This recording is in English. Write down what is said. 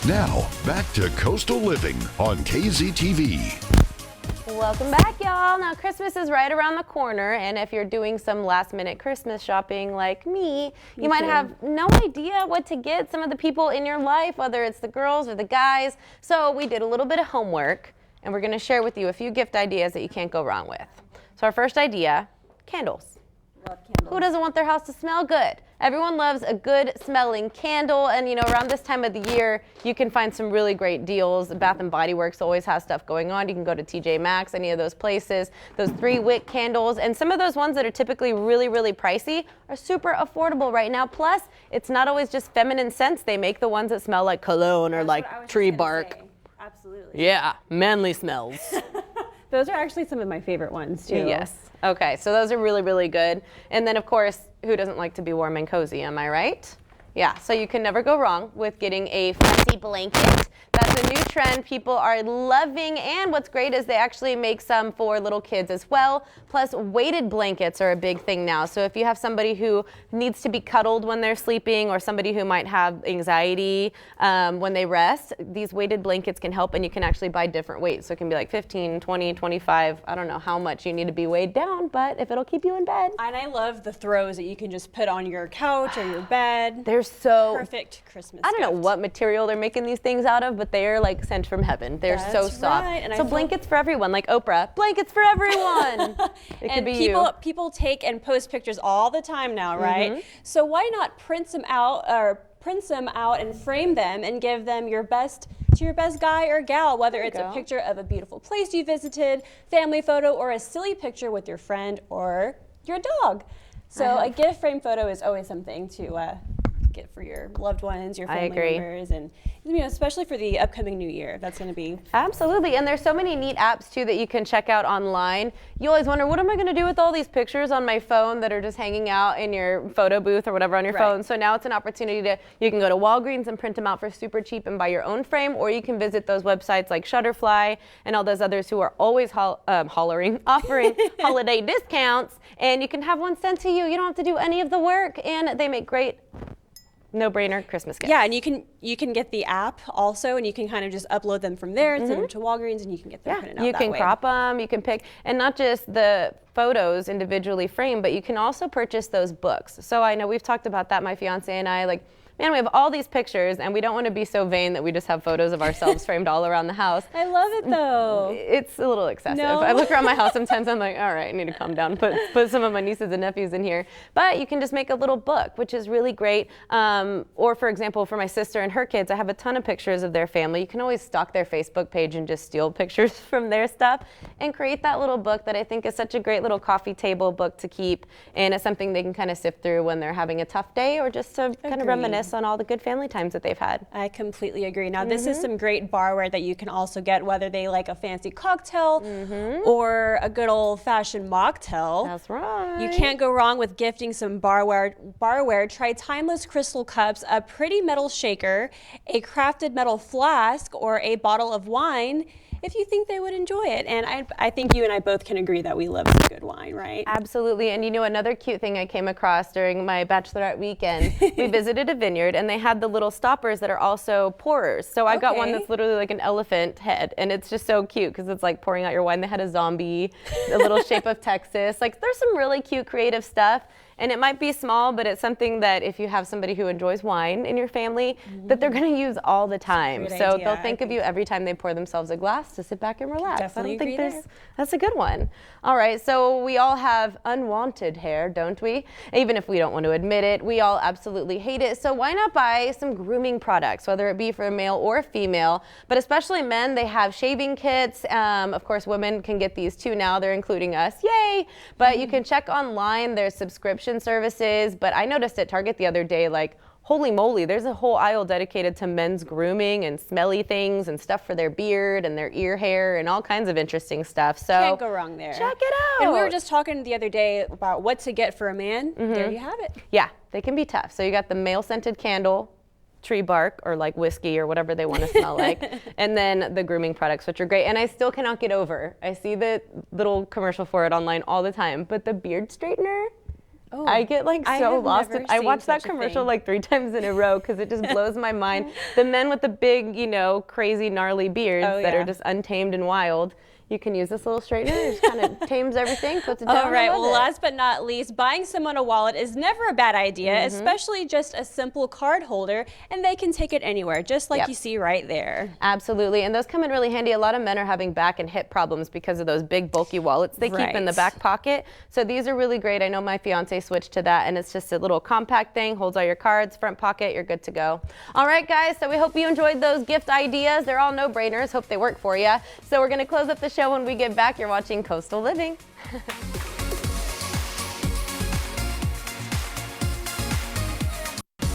Now, back to Coastal Living on KZTV. Welcome back, y'all. Now, Christmas is right around the corner, and if you're doing some last-minute Christmas shopping like me, you might have no idea what to get some of the people in your life, whether it's the girls or the guys. So we did a little bit of homework, and we're going to share with you a few gift ideas that you can't go wrong with. So our first idea, candles. Love candles. Who doesn't want their house to smell good? Everyone loves a good smelling candle, and around this time of the year, you can find some really great deals. Bath and Body Works always has stuff going on. You can go to TJ Maxx, any of those places. Those 3-wick candles, and some of those ones that are typically really, really pricey are super affordable right now. Plus, it's not always just feminine scents. They make the ones that smell like cologne or like tree bark. Absolutely. Yeah, manly smells. Those are actually some of my favorite ones too. Yes. Okay, so those are really, really good. And then, of course, who doesn't like to be warm and cozy, am I right? Yeah, so you can never go wrong with getting a fuzzy blanket. That's a new trend people are loving, and what's great is they actually make some for little kids as well. Plus, weighted blankets are a big thing now. So if you have somebody who needs to be cuddled when they're sleeping, or somebody who might have anxiety when they rest, these weighted blankets can help, and you can actually buy different weights. So it can be like 15, 20, 25. I don't know how much you need to be weighed down, but if it'll keep you in bed. And I love the throws that you can just put on your couch or your bed. They're so perfect Christmas I don't know gift. what material they're making these things out of, but they are like sent from heaven. They're so That's soft. right, and I so feel- blankets for everyone, like Oprah. Blankets for everyone. It could be people take and post pictures all the time now, right? So why not print them out and frame them and give them your best guy or gal, whether it's a picture of a beautiful place you visited, family photo, or a silly picture with your friend or your dog. So a gift frame photo is always something to get for your loved ones, your family members, and especially for the upcoming new year. That's going to be Absolutely, and there's so many neat apps too that you can check out online. You always wonder, what am I going to do with all these pictures on my phone that are just hanging out in your photo booth or whatever on your phone? So now it's an opportunity you can go to Walgreens and print them out for super cheap and buy your own frame, or you can visit those websites like Shutterfly and all those others who are always offering holiday discounts, and you can have one sent to you. You don't have to do any of the work, and they make great no-brainer Christmas gifts. Yeah, and you can get the app also, and you can kind of just upload them from there and send them to Walgreens, and you can get them printed out you that can way. crop them, you can pick, and not just the photos individually framed, but you can also purchase those books. So I know we've talked about that, my fiance and I, like, man, we have all these pictures, and we don't want to be so vain that we just have photos of ourselves framed all around the house. I love it though. It's a little excessive. No. I look around my house sometimes, I'm like, all right, I need to calm down, put some of my nieces and nephews in here. But you can just make a little book, which is really great. Or for example, for my sister and her kids, I have a ton of pictures of their family. You can always stalk their Facebook page and just steal pictures from their stuff and create that little book that I think is such a great little coffee table book to keep. And it's something they can kind of sift through when they're having a tough day, or just to kind of reminisce on all the good family times that they've had. I completely agree. Now, this is some great barware that you can also get, whether they like a fancy cocktail or a good old-fashioned mocktail. That's right. You can't go wrong with gifting some barware. Try timeless crystal cups, a pretty metal shaker, a crafted metal flask, or a bottle of wine, if you think they would enjoy it. And I think you and I both can agree that we love some good wine, right? Absolutely. And another cute thing I came across during my bachelorette weekend, we visited a vineyard, and they had the little stoppers that are also pourers. So I got one that's literally like an elephant head, and it's just so cute because it's like pouring out your wine. They had a zombie, a little shape of Texas. Like, there's some really cute creative stuff. And it might be small, but it's something that if you have somebody who enjoys wine in your family, that they're going to use all the time. So they'll think of you every time they pour themselves a glass to sit back and relax. Definitely I don't think agree that's a good one. All right, so we all have unwanted hair, don't we? Even if we don't want to admit it, we all absolutely hate it. So why not buy some grooming products, whether it be for a male or female, but especially men. They have shaving kits. Of course, women can get these too now. They're including us. Yay! But you can check online. There's subscription services, but I noticed at Target the other day, like, holy moly, there's a whole aisle dedicated to men's grooming and smelly things and stuff for their beard and their ear hair and all kinds of interesting stuff. So Can't go wrong there. Check it out. And we were just talking the other day about what to get for a man. There you have it. Yeah, they can be tough. So you got the male scented candle, tree bark, or like whiskey or whatever they want to smell like, and then the grooming products, which are great. And I still cannot get over, I see the little commercial for it online all the time, but the beard straightener, Oh, I get like I so have lost. never I seen watched that such a commercial thing. like 3 times in a row because it just blows my mind. The men with the big, you know, crazy gnarly beards Oh, that are yeah. just untamed and wild. You can use this little straightener. It just kind of tames everything, puts it down. All right, I love well, it. last but not least, buying someone a wallet is never a bad idea, Mm-hmm. especially just a simple card holder, and they can take it anywhere, just like Yep. you see right there. Absolutely, and those come in really handy. A lot of men are having back and hip problems because of those big bulky wallets they keep in the Right. back pocket. So these are really great. I know my fiance switched to that, and it's just a little compact thing, holds all your cards, front pocket, you're good to go. All right, guys, so we hope you enjoyed those gift ideas. They're all no-brainers. Hope they work for you. So we're going to close up the show when we get back. You're watching Coastal Living.